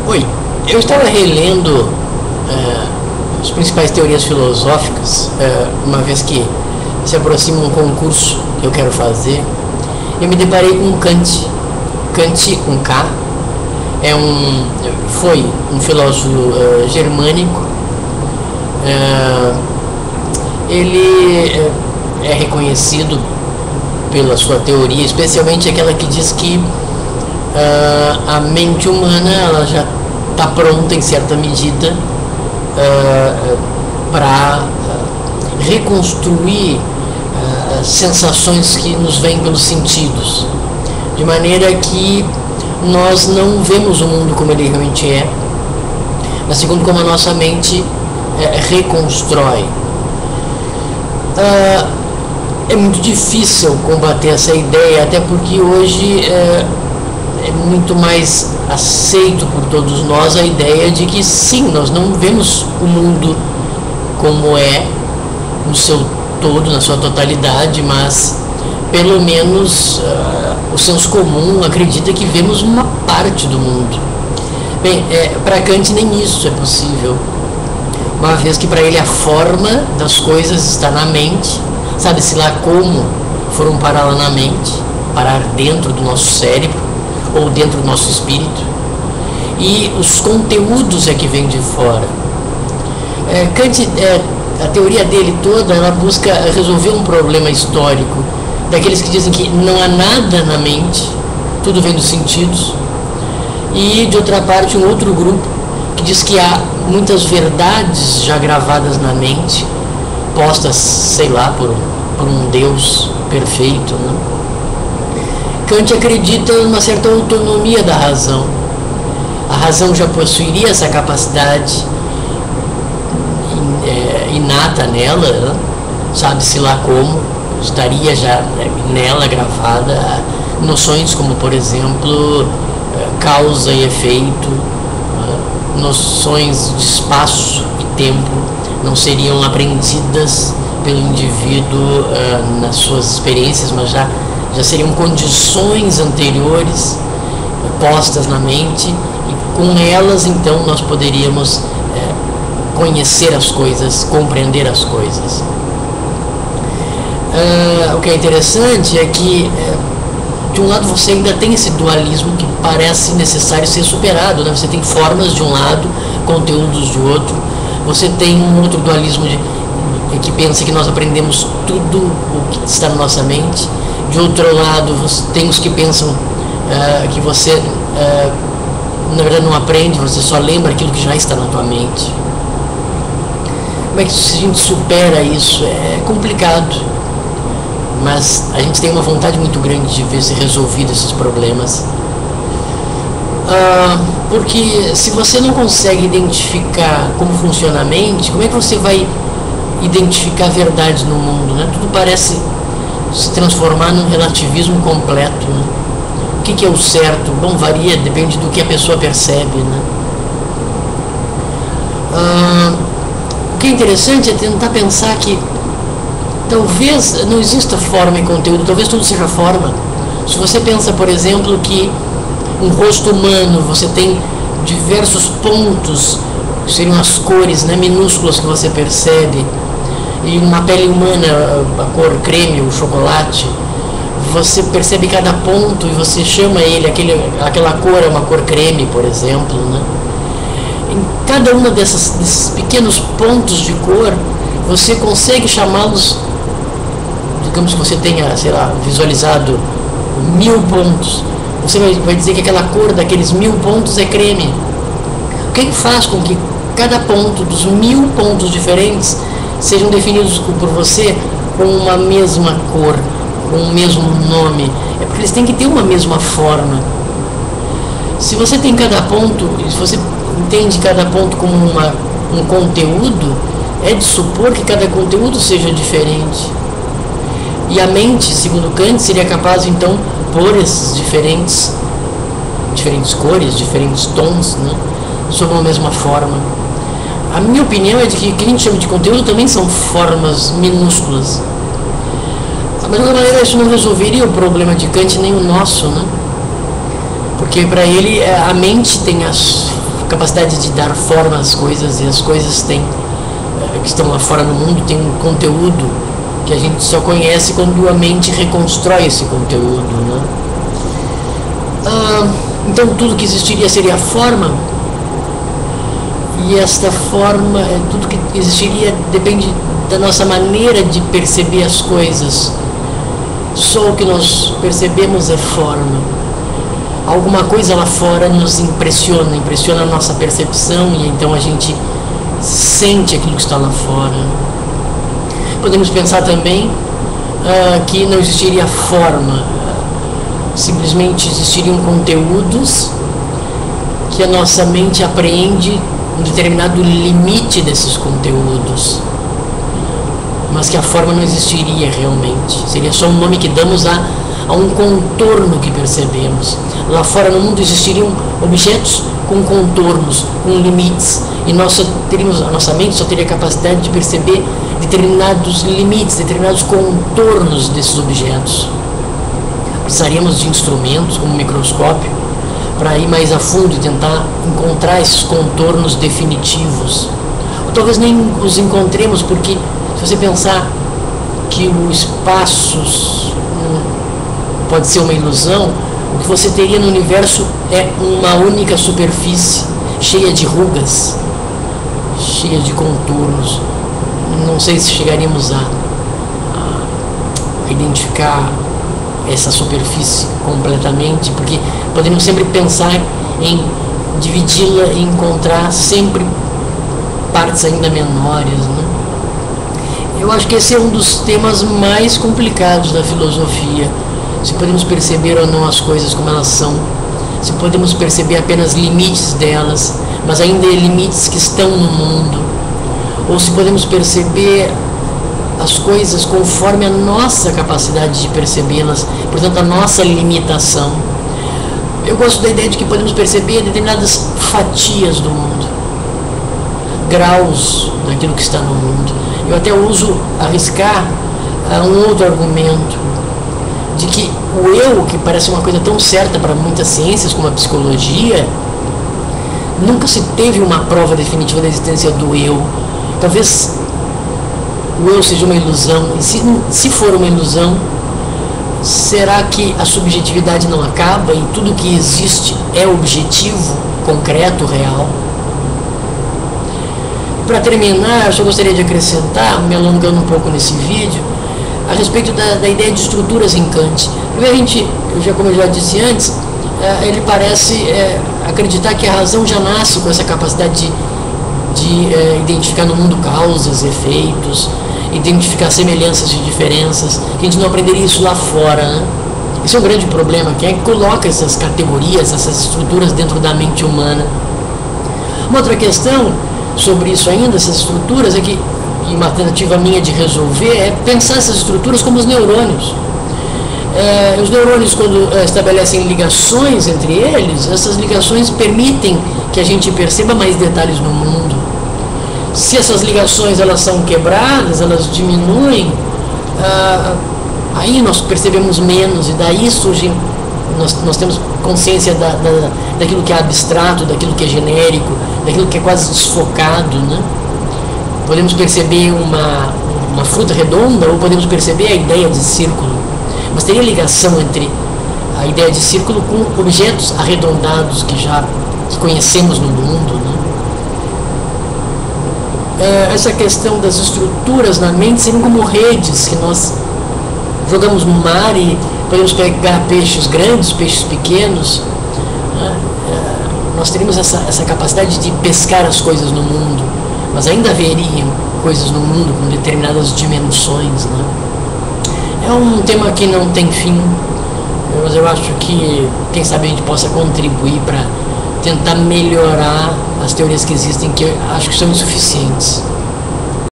Oi, eu estava relendo as principais teorias filosóficas, uma vez que se aproxima um concurso que eu quero fazer. Eu me deparei com Kant. Kant com K foi um filósofo germânico. Ele é reconhecido pela sua teoria, especialmente aquela que diz que a mente humana ela já está pronta em certa medida para reconstruir sensações que nos vêm pelos sentidos, de maneira que nós não vemos o mundo como ele realmente é, mas segundo como a nossa mente reconstrói. É muito difícil combater essa ideia, até porque hoje é muito mais aceito por todos nós a ideia de que sim, nós não vemos o mundo como é no seu todo, na sua totalidade, mas pelo menos o senso comum acredita que vemos uma parte do mundo. Bem, para Kant nem isso é possível, uma vez que para ele a forma das coisas está na mente. Sabe-se lá como foram parar lá na mente, parar dentro do nosso cérebro ou dentro do nosso espírito, e os conteúdos é que vêm de fora. Kant, a teoria dele toda, ela busca resolver um problema histórico, daqueles que dizem que não há nada na mente, tudo vem dos sentidos, e de outra parte um outro grupo que diz que há muitas verdades já gravadas na mente, postas, sei lá, por um Deus perfeito, né? Kant acredita numa certa autonomia da razão. A razão já possuiria essa capacidade inata nela, né? Sabe-se lá como, estaria já nela gravada noções como, por exemplo, causa e efeito, noções de espaço e tempo não seriam aprendidas pelo indivíduo nas suas experiências, mas já seriam condições anteriores postas na mente, e com elas então nós poderíamos conhecer as coisas, compreender as coisas. O que é interessante é que de um lado você ainda tem esse dualismo que parece necessário ser superado, né? Você tem formas de um lado, conteúdos de outro. Você tem um outro dualismo que pensa que nós aprendemos tudo o que está na nossa mente. De outro lado, você tem os que pensam que você, na verdade, não aprende, você só lembra aquilo que já está na tua mente. Como é que a gente supera isso? É complicado, mas a gente tem uma vontade muito grande de ver se resolvido esses problemas. Porque se você não consegue identificar como funciona a mente, como é que você vai identificar a verdade no mundo, né? Tudo parece se transformar num relativismo completo, né? O que é o certo? Bom, varia, depende do que a pessoa percebe, né? O que é interessante é tentar pensar que talvez não exista forma e conteúdo, talvez tudo seja forma. Se você pensa, por exemplo, que um rosto humano, você tem diversos pontos, que seriam as cores, né, minúsculas que você percebe, e uma pele humana, a cor creme, o chocolate, você percebe cada ponto e você chama ele, aquela cor é uma cor creme, por exemplo, né? Em cada uma desses pequenos pontos de cor, você consegue chamá-los, digamos que você tenha, sei lá, visualizado 1000 pontos, você vai dizer que aquela cor daqueles 1000 pontos é creme. O que faz com que cada ponto dos 1000 pontos diferentes sejam definidos por você com uma mesma cor, com o mesmo nome? É porque eles têm que ter uma mesma forma. Se você tem cada ponto, se você entende cada ponto como um conteúdo, é de supor que cada conteúdo seja diferente. E a mente, segundo Kant, seria capaz então por esses diferentes cores, diferentes tons, né, sob uma mesma forma. A minha opinião é de que o que a gente chama de conteúdo também são formas minúsculas. Mas de alguma maneira isso não resolveria o problema de Kant nem o nosso, né? Porque para ele a mente tem as capacidade de dar forma às coisas, e as coisas têm, que estão lá fora no mundo, têm um conteúdo que a gente só conhece quando a mente reconstrói esse conteúdo, né? Então tudo que existiria seria forma, e esta forma, tudo que existiria depende da nossa maneira de perceber as coisas. Só o que nós percebemos é forma. Alguma coisa lá fora nos impressiona a nossa percepção, e então a gente sente aquilo que está lá fora. Podemos pensar também que não existiria forma, simplesmente existiriam conteúdos que a nossa mente apreende um determinado limite desses conteúdos, mas que a forma não existiria realmente. Seria só um nome que damos a um contorno que percebemos. Lá fora no mundo existiriam objetos com contornos, com limites, e a nossa mente só teria a capacidade de perceber determinados limites, determinados contornos desses objetos. Precisaríamos de instrumentos como o microscópio para ir mais a fundo e tentar encontrar esses contornos definitivos. Ou talvez nem os encontremos, porque se você pensar que o espaço pode ser uma ilusão, o que você teria no universo é uma única superfície cheia de rugas, cheia de contornos. Não sei se chegaríamos a identificar essa superfície completamente, porque poderíamos sempre pensar em dividi-la e encontrar sempre partes ainda menores, né? Eu acho que esse é um dos temas mais complicados da filosofia. Se podemos perceber ou não as coisas como elas são, se podemos perceber apenas limites delas, mas ainda limites que estão no mundo, ou se podemos perceber as coisas conforme a nossa capacidade de percebê-las, portanto a nossa limitação. Eu gosto da ideia de que podemos perceber determinadas fatias do mundo, graus daquilo que está no mundo. Eu até uso arriscar um outro argumento, de que o eu, que parece uma coisa tão certa para muitas ciências como a psicologia, nunca se teve uma prova definitiva da existência do eu. Talvez o eu seja uma ilusão, e se for uma ilusão, será que a subjetividade não acaba e tudo que existe é objetivo, concreto, real? Para terminar, eu só gostaria de acrescentar, me alongando um pouco nesse vídeo, a respeito da ideia de estruturas em Kant. Primeiramente, como eu já disse antes, ele parece acreditar que a razão já nasce com essa capacidade de identificar no mundo causas, efeitos, identificar semelhanças e diferenças, que a gente não aprenderia isso lá fora, né? Esse é um grande problema. Quem é que coloca essas categorias, essas estruturas dentro da mente humana? Uma outra questão sobre isso ainda, essas estruturas, é que, e uma tentativa minha de resolver, é pensar essas estruturas como os neurônios. Os neurônios, quando estabelecem ligações entre eles, essas ligações permitem que a gente perceba mais detalhes no mundo. Se essas ligações elas são quebradas, elas diminuem, aí nós percebemos menos, e daí surge, nós temos consciência daquilo que é abstrato, daquilo que é genérico, daquilo que é quase desfocado, né? Podemos perceber uma fruta redonda, ou podemos perceber a ideia de círculo, mas teria ligação entre a ideia de círculo com objetos arredondados que conhecemos no mundo, né? Essa questão das estruturas na mente seriam como redes que nós jogamos no mar e podemos pegar peixes grandes, peixes pequenos, né? Nós teríamos essa capacidade de pescar as coisas no mundo, mas ainda haveriam coisas no mundo com determinadas dimensões, né? É um tema que não tem fim, mas eu acho que, quem sabe, a gente possa contribuir para tentar melhorar as teorias que existem, que eu acho que são insuficientes.